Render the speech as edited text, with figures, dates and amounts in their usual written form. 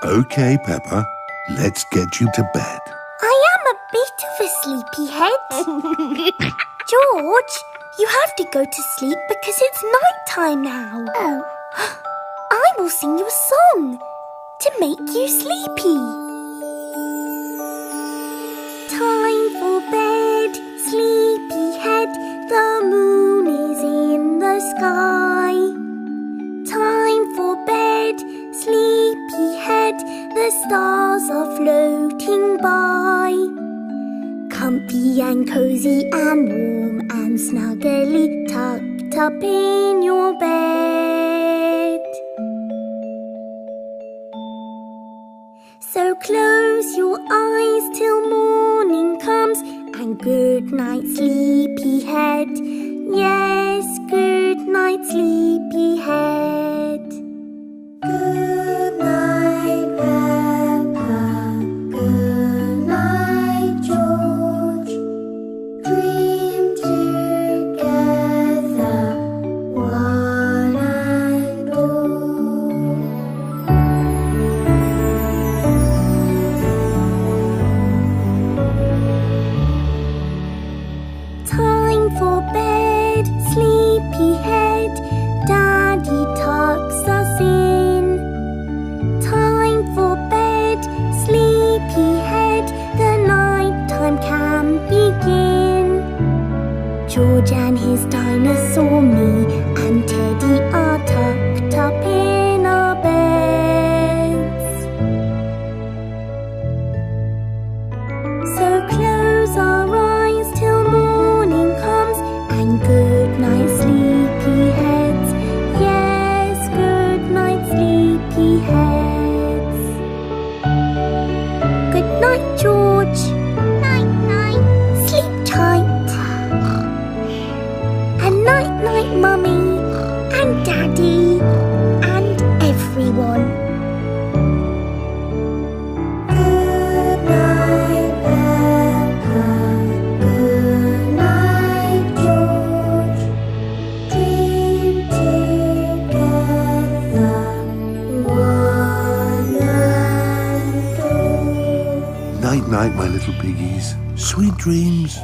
OK, Peppa. Let's get you to bed. I am a bit of a sleepyhead. George, you have to go to sleep because it's night time now. Oh. I will sing you a song to make you sleepy. Time for bed, sleepyhead. The moon is in the sky. Time for bed, sleepyhead. The stars are floating by. Comfy and cozy and warm and snuggly tucked up in your bed. So close your eyes till morning comes, and good night, sleepyhead. Yes, good night, sleepyhead. Good night, Peppa. Good night, George. Dream together, one and all. Time for bed, sleepyhead. Daddy tucks us in. Time for bed, sleepyhead. The nighttime can begin. George and his dinosaur, me and Teddy are tucked up in our beds. So close our eyes till morning comes, and good night, sleepyheads. Yes, good night, sleepyheads. Good night, George. Night, night. Sleep tight. And night, night, Mummy and Daddy and everyone. Good night, Peppa. Good night, George. Dream together, one and all. Night-night, my little piggies. Sweet dreams.